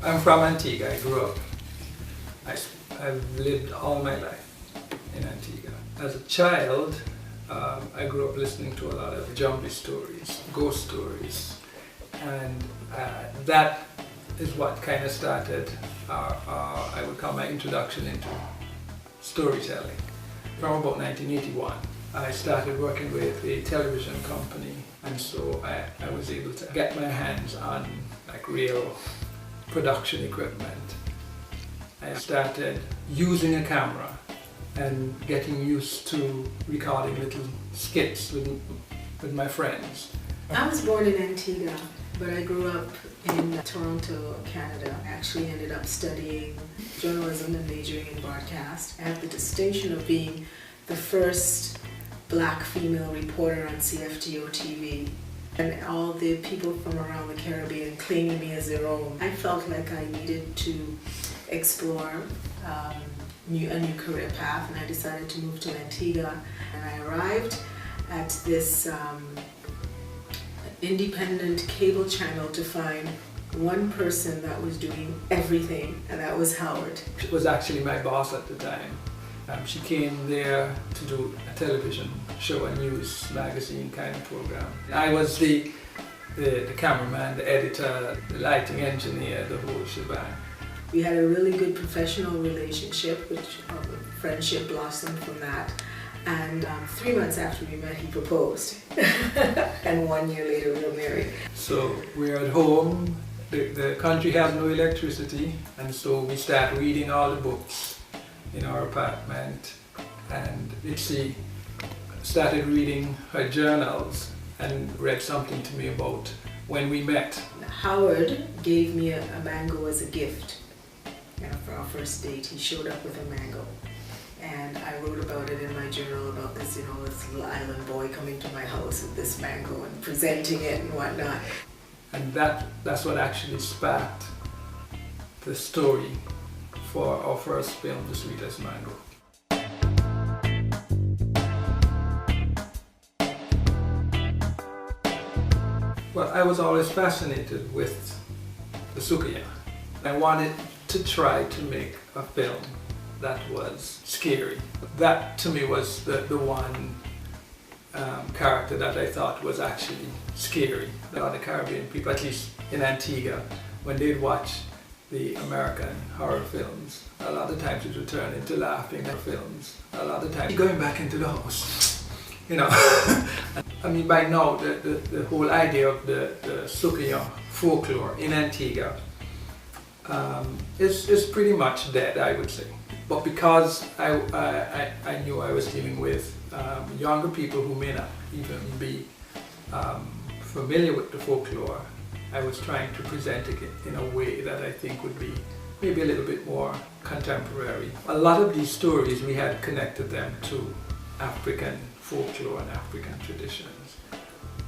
I'm from Antigua. I grew up. I've lived all my life in Antigua. As a child, I grew up listening to a lot of zombie stories, ghost stories, and that is what kind of started, I would call my introduction into storytelling. From about 1981, I started working with a television company, and so I was able to get my hands on like real production equipment. I started using a camera and getting used to recording little skits with my friends. I was born in Antigua, but I grew up in Toronto, Canada. I actually ended up studying journalism and majoring in broadcast. I have the distinction of being the first black female reporter on CFTO TV, and all the people from around the Caribbean claiming me as their own. I felt like I needed to explore a new career path, and I decided to move to Antigua. And I arrived at this independent cable channel to find one person that was doing everything, and that was Howard. She was actually my boss at the time. She came there to do a television show, a news magazine kind of program. I was the cameraman, the editor, the lighting engineer, the whole shebang. We had a really good professional relationship, which friendship blossomed from that. And 3 months after we met, he proposed. And 1 year later, we were married. So we're at home, the country has no electricity, and so we start reading all the books in our apartment. And Mitzi started reading her journals and read something to me about when we met. Howard gave me a mango as a gift. For our first date, he showed up with a mango. And I wrote about it in my journal about this, this little island boy coming to my house with this mango and presenting it and whatnot. And that's what actually sparked the story for our first film, The Sweetest Mango. Well, I was always fascinated with the Sukiyaki. I wanted to try to make a film that was scary. That to me was the one character that I thought was actually scary. A lot of Caribbean people, at least in Antigua, when they'd watch the American horror films, a lot of times it would turn into laughing at films. A lot of times going back into the house, I mean, by now the whole idea of the Sukiyaki folklore in Antigua is pretty much dead, I would say. But because I knew I was dealing with younger people who may not even be familiar with the folklore, I was trying to present it in a way that I think would be maybe a little bit more contemporary. A lot of these stories, we had connected them to African folklore and African traditions.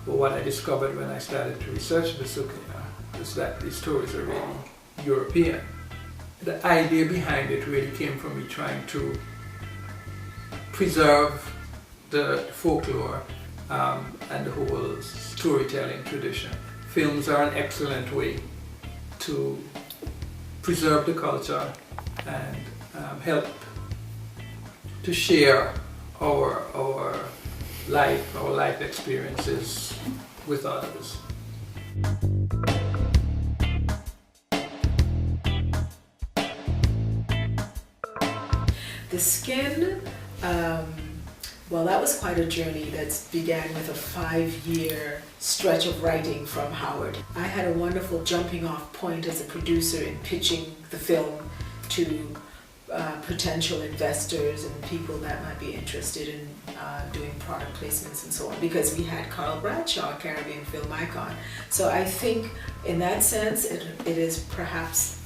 But what I discovered when I started to research the Sukiyaki is that these stories are really European. The idea behind it really came from me trying to preserve the folklore and the whole storytelling tradition. Films are an excellent way to preserve the culture and help to share our life experiences with others. The skin, well, that was quite a journey that began with a 5-year stretch of writing from Howard. I had a wonderful jumping off point as a producer in pitching the film to potential investors and people that might be interested in doing product placements and so on, because we had Carl Bradshaw, a Caribbean film icon. So I think in that sense it is perhaps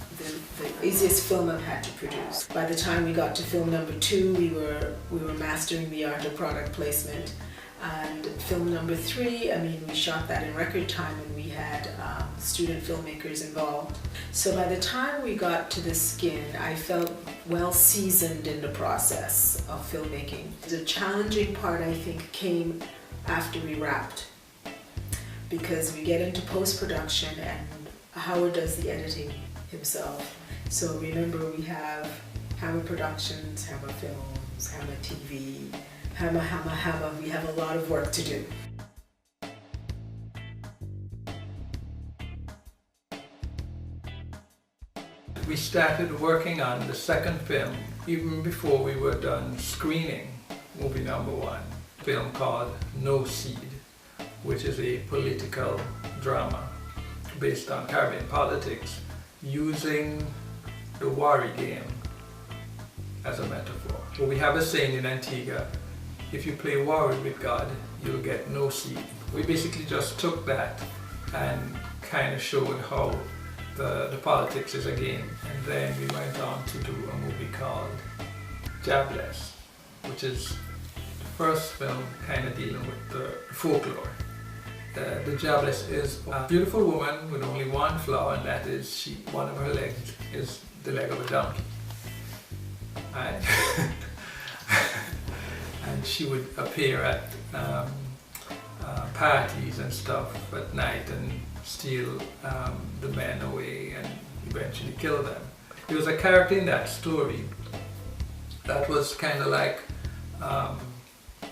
the easiest film I've had to produce. By the time we got to film number 2, we were mastering the art of product placement. And film number 3, I mean, we shot that in record time, and we had student filmmakers involved. So by the time we got to the skin, I felt well seasoned in the process of filmmaking. The challenging part, I think, came after we wrapped because we get into post-production and Howard does the editing himself. So remember, we have HaMa Productions, HaMa Films, HaMa TV, HaMa. We have a lot of work to do. We started working on the second film even before we were done screening movie number one, a film called No Seed, which is a political drama based on Caribbean politics, using the worry game as a metaphor. Well, we have a saying in Antigua, if you play worry with God, you'll get no seed. We basically just took that and kind of showed how the politics is a game. And then we went on to do a movie called Diablesse, which is the first film kind of dealing with the folklore. The Diablesse is a beautiful woman with only one flaw, and that is one of her legs is the leg of a donkey. And she would appear at parties and stuff at night and steal the men away and eventually kill them. There was a character in that story that was kind of like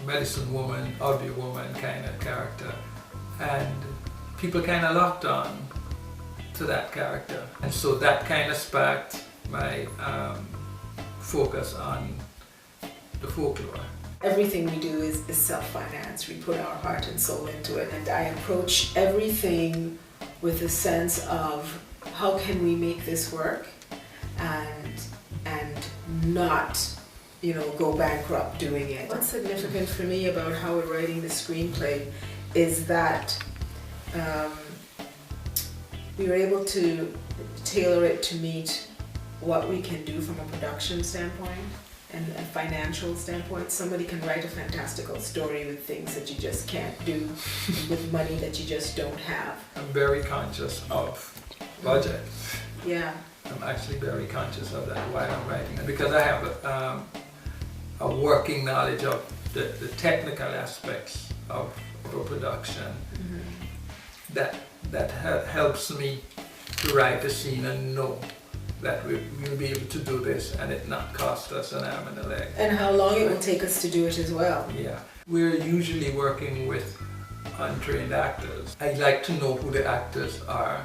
medicine woman, ugly woman kind of character, and people kind of locked on to that character, and so that kind of sparked my focus on the folklore. Everything we do is self-financed. We put our heart and soul into it, and I approach everything with a sense of how can we make this work and not, go bankrupt doing it. What's significant for me about Howard writing the screenplay is that we were able to tailor it to meet what we can do from a production standpoint and a financial standpoint. Somebody can write a fantastical story with things that you just can't do, with money that you just don't have. I'm very conscious of budget. Yeah. I'm actually very conscious of that while I'm writing, because I have a working knowledge of the technical aspects of a production. Mm-hmm. That helps me to write a scene and know that we'll be able to do this and it not cost us an arm and a leg. And how long it will take us to do it as well. Yeah. We're usually working with untrained actors. I like to know who the actors are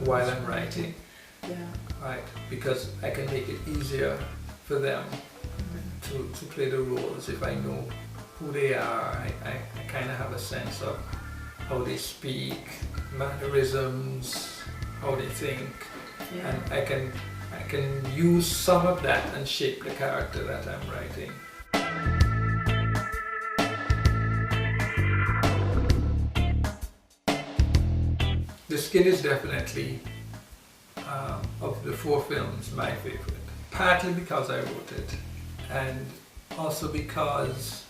while I'm writing. Yeah. Right, because I can make it easier for them to play the roles if I know who they are. I kind of have a sense of how they speak, mannerisms, how they think. Yeah. And I can use some of that and shape the character that I'm writing. The Skin is definitely, of the 4 films, my favorite. Partly because I wrote it, and also because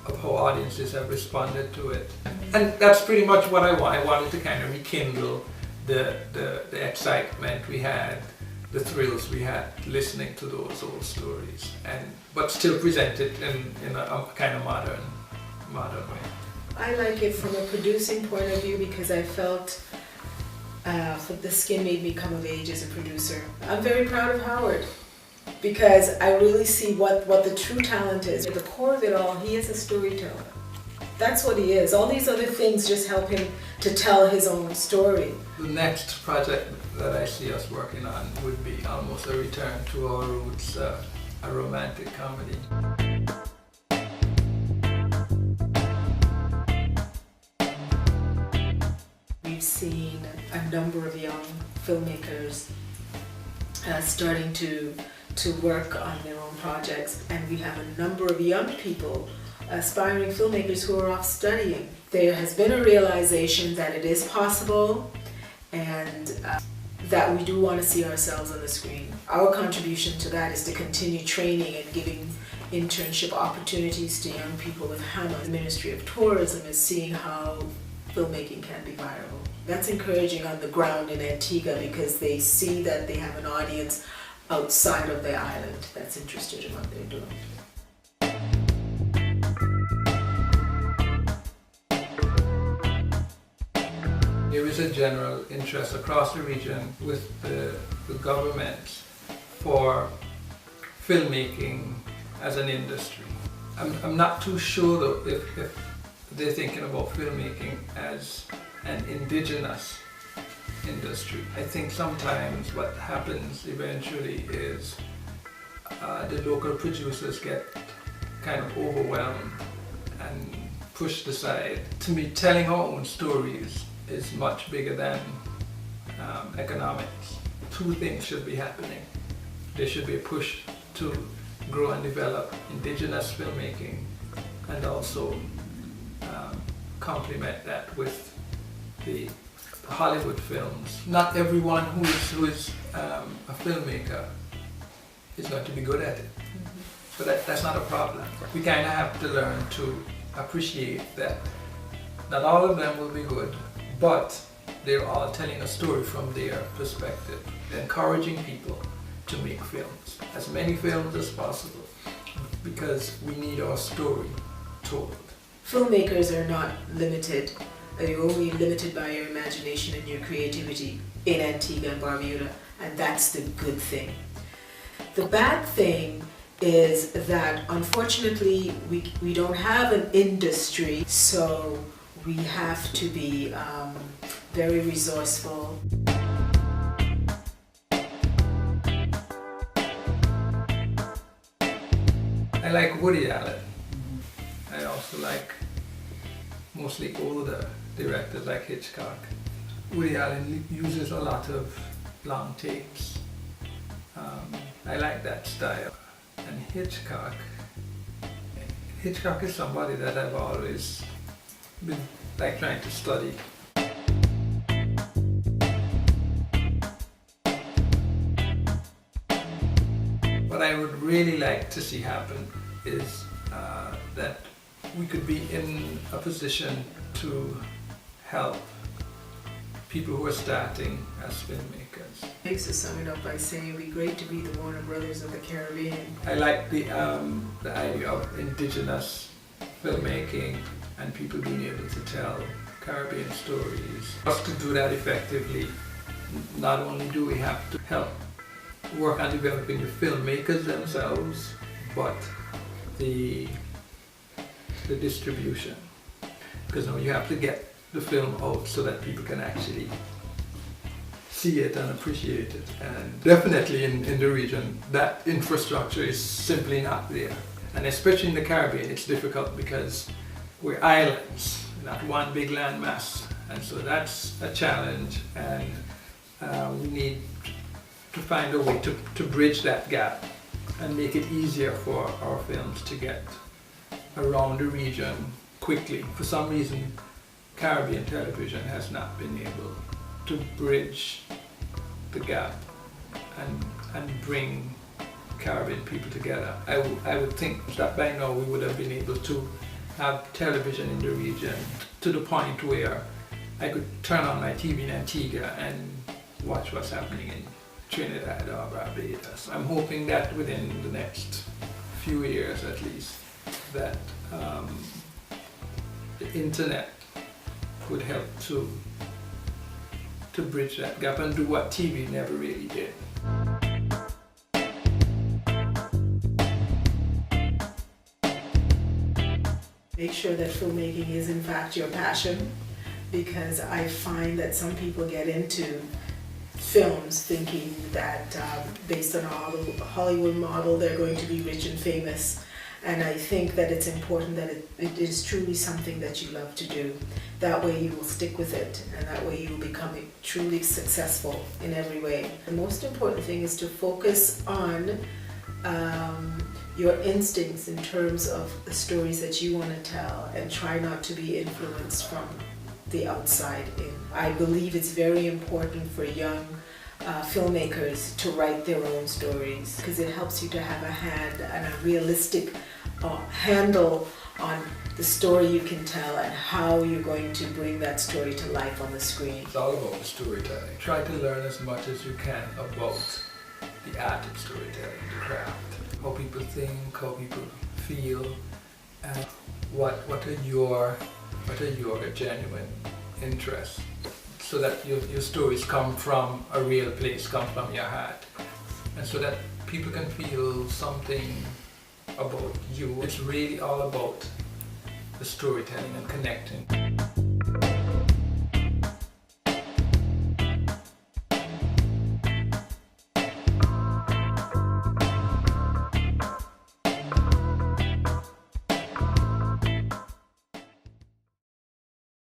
of how audiences have responded to it. And that's pretty much what I want. I wanted to kind of rekindle the excitement we had, the thrills we had listening to those old stories, but still present it in a kind of modern way. I like it from a producing point of view because I felt The Skin made me come of age as a producer. I'm very proud of Howard because I really see what the true talent is. At the core of it all, he is a storyteller. That's what he is. All these other things just help him to tell his own story. The next project that I see us working on would be almost a return to our roots, a romantic comedy. We've seen a number of young filmmakers starting to work on their own projects, and we have a number of young people, aspiring filmmakers who are off studying. There has been a realization that it is possible and that we do want to see ourselves on the screen. Our contribution to that is to continue training and giving internship opportunities to young people with HaMa. The Ministry of Tourism is seeing how filmmaking can be viable. That's encouraging on the ground in Antigua because they see that they have an audience outside of the island that's interested in what they're doing. is a general interest across the region with the government for filmmaking as an industry. I'm not too sure though if they're thinking about filmmaking as an indigenous industry. I think sometimes what happens eventually is the local producers get kind of overwhelmed and pushed aside. To me, telling our own stories is much bigger than economics. Two things should be happening. There should be a push to grow and develop indigenous filmmaking, and also complement that with the Hollywood films. Not everyone who is a filmmaker is going to be good at it. But that's not a problem. We kind of have to learn to appreciate that not all of them will be good, but they're all telling a story from their perspective, encouraging people to make films, as many films as possible, because we need our story told. Filmmakers are not limited. You're only limited by your imagination and your creativity in Antigua and Barbuda, and that's the good thing. The bad thing is that unfortunately we don't have an industry, so we have to be very resourceful. I like Woody Allen. I also like mostly older directors like Hitchcock. Woody Allen uses a lot of long takes. I like that style. And Hitchcock is somebody that I've always been like trying to study. What I would really like to see happen is that we could be in a position to help people who are starting as filmmakers. Thanks to sum it up by saying it'd be great to be the Warner Brothers of the Caribbean. I like the idea of indigenous filmmaking and people being able to tell Caribbean stories. For us to do that effectively, not only do we have to help work on developing the filmmakers themselves, but the distribution. Because now you have to get the film out so that people can actually see it and appreciate it. And definitely in the region, that infrastructure is simply not there. And especially in the Caribbean, it's difficult because we're islands, not one big landmass. And so that's a challenge, and we need to find a way to bridge that gap and make it easier for our films to get around the region quickly. For some reason, Caribbean television has not been able to bridge the gap and bring Caribbean people together. I would think that by now we would have been able to have television in the region to the point where I could turn on my TV in Antigua and watch what's happening in Trinidad or Barbados. I'm hoping that within the next few years at least, that the internet would help to bridge that gap and do what TV never really did. Make sure that filmmaking is in fact your passion, because I find that some people get into films thinking that based on a Hollywood model they're going to be rich and famous. And I think that it's important that it is truly something that you love to do. That way you will stick with it, and that way you will become truly successful in every way. The most important thing is to focus on your instincts in terms of the stories that you want to tell, and try not to be influenced from the outside in. I believe it's very important for young filmmakers to write their own stories, because it helps you to have a hand and a realistic handle on the story you can tell and how you're going to bring that story to life on the screen. It's all about the storytelling. Try to learn as much as you can about the art of storytelling, the craft, how people think, how people feel, and what are your genuine interests. so that your stories come from a real place, come from your heart, and so that people can feel something about you. It's really all about the storytelling and connecting.